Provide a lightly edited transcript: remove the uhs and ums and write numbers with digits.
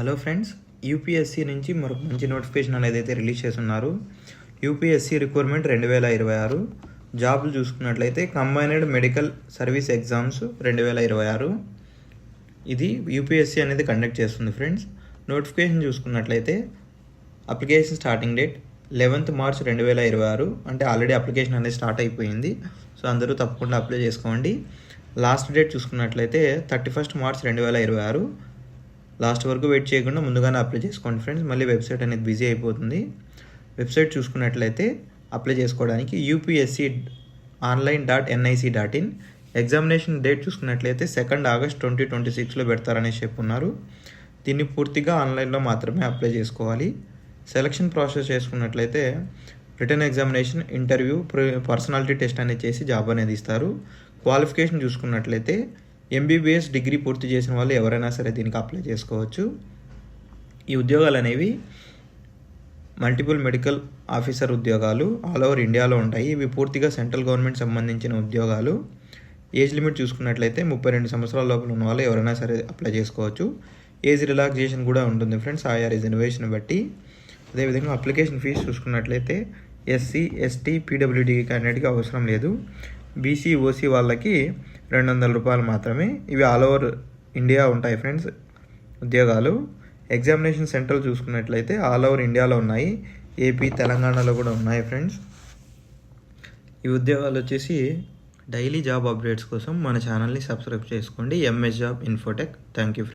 Hello friends, UPSC నుంచి మరొక మంచి నోటిఫికేషన్ అనేది అయితే రిలీజ్ చేస్తున్నారు. యూపీఎస్సీ రిక్రూట్మెంట్ 2026 జాబ్లు చూసుకున్నట్లయితే కంబైన్డ్ మెడికల్ సర్వీస్ ఎగ్జామ్స్ 2026 ఇది యూపీఎస్సీ అనేది కండక్ట్ చేస్తుంది. ఫ్రెండ్స్, నోటిఫికేషన్ చూసుకున్నట్లయితే application starting date 11th March 2026, అంటే ఆల్రెడీ అప్లికేషన్ అనేది స్టార్ట్ అయిపోయింది. సో అందరూ తప్పకుండా అప్లై చేసుకోండి. లాస్ట్ డేట్ చూసుకున్నట్లయితే 31st March 2026. లాస్ట్ వరకు వెయిట్ చేయకుండా ముందుగానే అప్లై చేసుకోండి ఫ్రెండ్స్. మళ్ళీ వెబ్సైట్ అనేది బిజీ అయిపోతుంది. వెబ్సైట్ చూసుకున్నట్లయితే అప్లై చేసుకోవడానికి upsconline.nic.in. ఎగ్జామినేషన్ డేట్ చూసుకున్నట్లయితే 2nd August 2026లో పెడతారని చెప్పున్నారు. దీన్ని పూర్తిగా ఆన్లైన్లో మాత్రమే అప్లై చేసుకోవాలి. సెలక్షన్ ప్రాసెస్ చేసుకున్నట్లయితే written examination, interview, personality test అనేది చేసి జాబ్ అనేది ఇస్తారు. క్వాలిఫికేషన్ చూసుకున్నట్లయితే ఎంబీబీఎస్ డిగ్రీ పూర్తి చేసిన వాళ్ళు ఎవరైనా సరే దీనికి అప్లై చేసుకోవచ్చు. ఈ ఉద్యోగాలు అనేవి మల్టిపుల్ మెడికల్ ఆఫీసర్ ఉద్యోగాలు ఆల్ ఓవర్ ఇండియాలో ఉంటాయి. ఇవి పూర్తిగా సెంట్రల్ గవర్నమెంట్ సంబంధించిన ఉద్యోగాలు. ఏజ్ లిమిట్ చూసుకున్నట్లయితే 32 సంవత్సరాల లోపల ఉన్న వాళ్ళు ఎవరైనా సరే అప్లై చేసుకోవచ్చు. ఏజ్ రిలాక్సేషన్ కూడా ఉంటుంది ఫ్రెండ్స్, ఆయా రిజర్వేషన్ బట్టి. అదేవిధంగా అప్లికేషన్ ఫీజు చూసుకున్నట్లయితే ఎస్సీ, ఎస్టీ, పీడబ్ల్యూడీ క్యాండిడేట్కి అవసరం లేదు. బీసీ, ఓసీ వాళ్ళకి 200 రూపాయలు మాత్రమే. ఇవి ఆల్ ఓవర్ ఇండియా ఉంటాయి ఫ్రెండ్స్ ఉద్యోగాలు. ఎగ్జామినేషన్ సెంటర్లు చూసుకున్నట్లయితే ఆల్ ఓవర్ ఇండియాలో ఉన్నాయి. ఏపీ, తెలంగాణలో కూడా ఉన్నాయి ఫ్రెండ్స్. ఈ ఉద్యోగాలు వచ్చేసి డైలీ జాబ్ అప్డేట్స్ కోసం మన ఛానల్ని సబ్స్క్రైబ్ చేసుకోండి. MS job Infotech. Thank you.